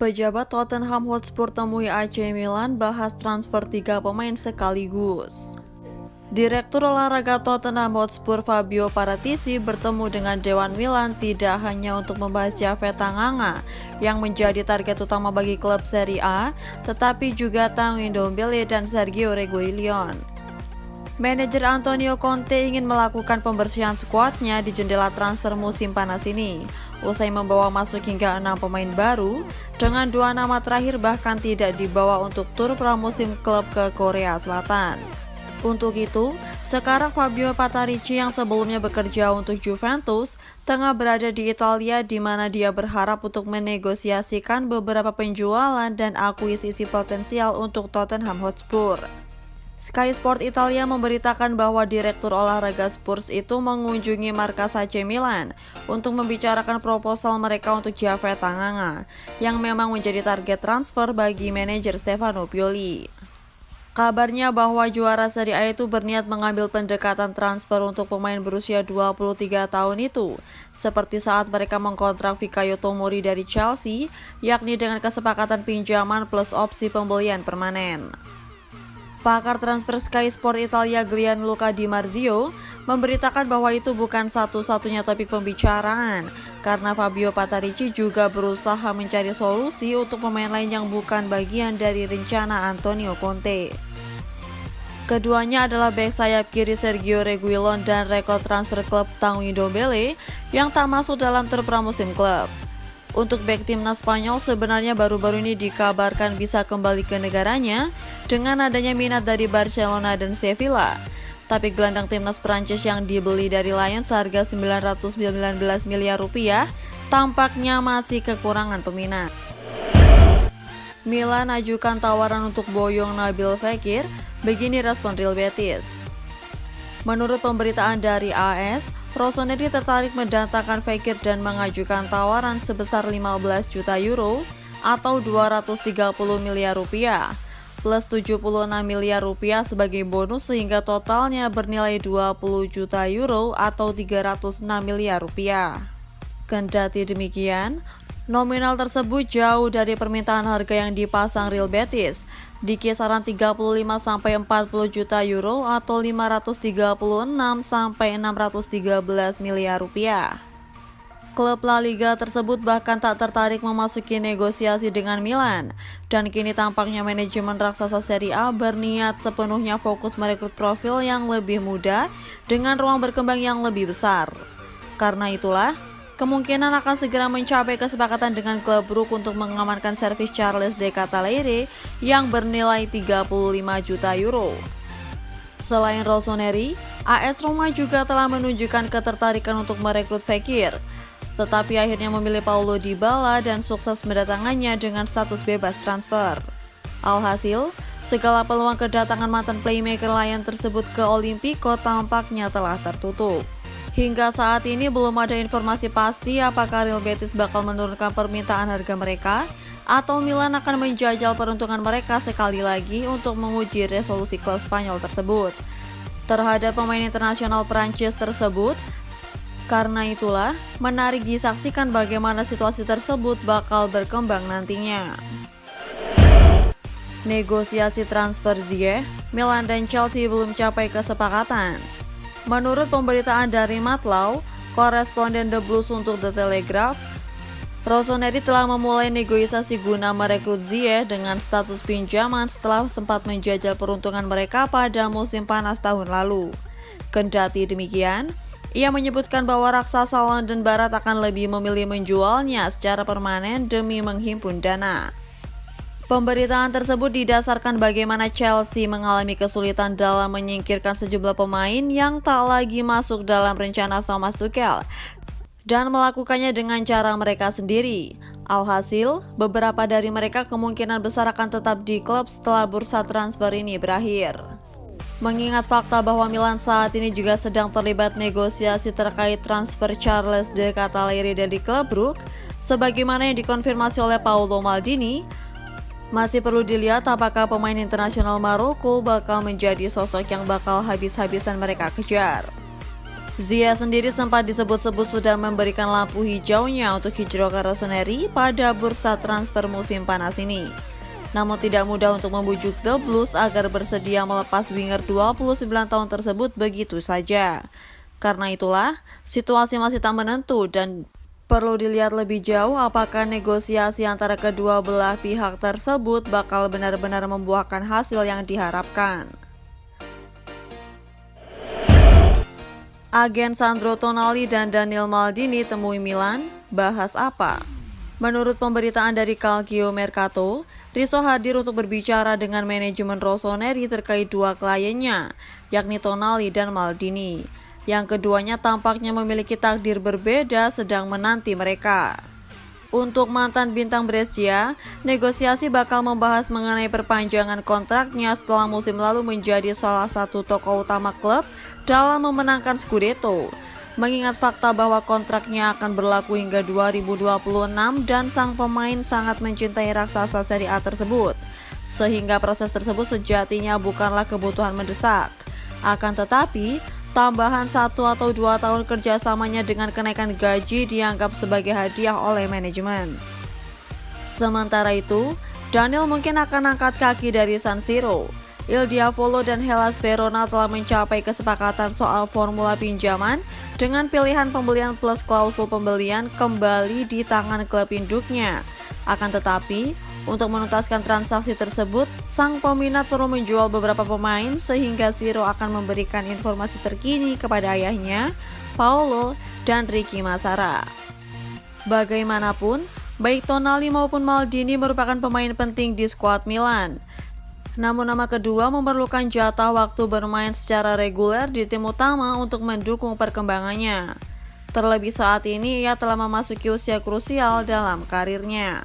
Pejabat Tottenham Hotspur temui AC Milan bahas transfer 3 pemain sekaligus. Direktur olahraga Tottenham Hotspur Fabio Paratici bertemu dengan Dewan Milan tidak hanya untuk membahas Japhet Tanganga yang menjadi target utama bagi klub Serie A, tetapi juga Tanguy Ndombele dan Sergio Reguilon. Manajer Antonio Conte ingin melakukan pembersihan skuadnya di jendela transfer musim panas ini, usai membawa masuk hingga 6 pemain baru, dengan 2 nama terakhir bahkan tidak dibawa untuk tur pramusim klub ke Korea Selatan. Untuk itu, sekarang Fabio Paratici yang sebelumnya bekerja untuk Juventus, tengah berada di Italia di mana dia berharap untuk menegosiasikan beberapa penjualan dan akuisisi potensial untuk Tottenham Hotspur. Sky Sport Italia memberitakan bahwa direktur olahraga Spurs itu mengunjungi markas AC Milan untuk membicarakan proposal mereka untuk Japhet Tanganga, yang memang menjadi target transfer bagi manajer Stefano Pioli. Kabarnya bahwa juara Serie A itu berniat mengambil pendekatan transfer untuk pemain berusia 23 tahun itu, seperti saat mereka mengkontrak Fikayo Tomori dari Chelsea, yakni dengan kesepakatan pinjaman plus opsi pembelian permanen. Pakar transfer Sky Sport Italia Gianluca Di Marzio memberitakan bahwa itu bukan satu-satunya topik pembicaraan, karena Fabio Paratici juga berusaha mencari solusi untuk pemain lain yang bukan bagian dari rencana Antonio Conte. Keduanya adalah bek sayap kiri Sergio Reguilon dan rekor transfer klub Tanguy Ndombele yang tak masuk dalam tur pramusim klub. Untuk bek timnas Spanyol sebenarnya baru-baru ini dikabarkan bisa kembali ke negaranya dengan adanya minat dari Barcelona dan Sevilla. Tapi gelandang timnas Prancis yang dibeli dari Lions seharga 919 miliar rupiah tampaknya masih kekurangan peminat. Milan ajukan tawaran untuk boyong Nabil Fekir, begini respon Real Betis. Menurut pemberitaan dari AS, Rossoneri tertarik mendatangkan Fekir dan mengajukan tawaran sebesar 15 juta euro atau 230 miliar rupiah plus 76 miliar rupiah sebagai bonus sehingga totalnya bernilai 20 juta euro atau 306 miliar rupiah. Kendati demikian, nominal tersebut jauh dari permintaan harga yang dipasang Real Betis di kisaran 35-40 juta euro atau 536-613 miliar rupiah. Klub La Liga tersebut bahkan tak tertarik memasuki negosiasi dengan Milan, dan kini tampaknya manajemen raksasa Serie A berniat sepenuhnya fokus merekrut profil yang lebih muda dengan ruang berkembang yang lebih besar. Karena itulah, kemungkinan akan segera mencapai kesepakatan dengan klub Brugge untuk mengamankan servis Charles de Ketelaere yang bernilai 35 juta euro. Selain Rossoneri, AS Roma juga telah menunjukkan ketertarikan untuk merekrut Fekir, tetapi akhirnya memilih Paulo Dybala dan sukses mendatangannya dengan status bebas transfer. Alhasil, segala peluang kedatangan mantan playmaker Lion tersebut ke Olimpico tampaknya telah tertutup. Hingga saat ini belum ada informasi pasti apakah Real Betis bakal menurunkan permintaan harga mereka atau Milan akan menjajal peruntungan mereka sekali lagi untuk menguji resolusi klub Spanyol tersebut terhadap pemain internasional Prancis tersebut. Karena itulah, menarik disaksikan bagaimana situasi tersebut bakal berkembang nantinya. Negosiasi transfer Ziyech, Milan dan Chelsea belum capai kesepakatan. Menurut pemberitaan dari Matlau, koresponden The Blues untuk The Telegraph, Rossoneri telah memulai negosiasi guna merekrut Ziyech dengan status pinjaman setelah sempat menjajal peruntungan mereka pada musim panas tahun lalu. Kendati demikian, ia menyebutkan bahwa raksasa London Barat akan lebih memilih menjualnya secara permanen demi menghimpun dana. Pemberitaan tersebut didasarkan bagaimana Chelsea mengalami kesulitan dalam menyingkirkan sejumlah pemain yang tak lagi masuk dalam rencana Thomas Tuchel dan melakukannya dengan cara mereka sendiri. Alhasil, beberapa dari mereka kemungkinan besar akan tetap di klub setelah bursa transfer ini berakhir. Mengingat fakta bahwa Milan saat ini juga sedang terlibat negosiasi terkait transfer Charles de Ketelaere dari klub Brugge, sebagaimana yang dikonfirmasi oleh Paolo Maldini, masih perlu dilihat apakah pemain internasional Maroko bakal menjadi sosok yang bakal habis-habisan mereka kejar. Ziyech sendiri sempat disebut-sebut sudah memberikan lampu hijaunya untuk hijrah ke Rossoneri pada bursa transfer musim panas ini. Namun tidak mudah untuk membujuk The Blues agar bersedia melepas winger 29 tahun tersebut begitu saja. Karena itulah, situasi masih tak menentu dan perlu dilihat lebih jauh apakah negosiasi antara kedua belah pihak tersebut bakal benar-benar membuahkan hasil yang diharapkan. Agen Sandro Tonali dan Daniel Maldini temui Milan, bahas apa? Menurut pemberitaan dari Calcio Mercato, Rizzo hadir untuk berbicara dengan manajemen Rossoneri terkait dua kliennya, yakni Tonali dan Maldini. Yang keduanya tampaknya memiliki takdir berbeda sedang menanti mereka. Untuk mantan bintang Brescia, negosiasi bakal membahas mengenai perpanjangan kontraknya setelah musim lalu menjadi salah satu tokoh utama klub dalam memenangkan Scudetto. Mengingat fakta bahwa kontraknya akan berlaku hingga 2026 dan sang pemain sangat mencintai raksasa Serie A tersebut, sehingga proses tersebut sejatinya bukanlah kebutuhan mendesak. Akan tetapi, tambahan 1 atau 2 tahun kerjasamanya dengan kenaikan gaji dianggap sebagai hadiah oleh manajemen. Sementara itu, Daniel mungkin akan angkat kaki dari San Siro. Il Diavolo dan Hellas Verona telah mencapai kesepakatan soal formula pinjaman dengan pilihan pembelian plus klausul pembelian kembali di tangan klub induknya. Akan tetapi, untuk menuntaskan transaksi tersebut, sang peminat perlu menjual beberapa pemain sehingga Siro akan memberikan informasi terkini kepada ayahnya, Paolo dan Ricky Massara. Bagaimanapun, baik Tonali maupun Maldini merupakan pemain penting di skuad Milan. Namun nama kedua memerlukan jatah waktu bermain secara reguler di tim utama untuk mendukung perkembangannya. Terlebih saat ini ia telah memasuki usia krusial dalam karirnya.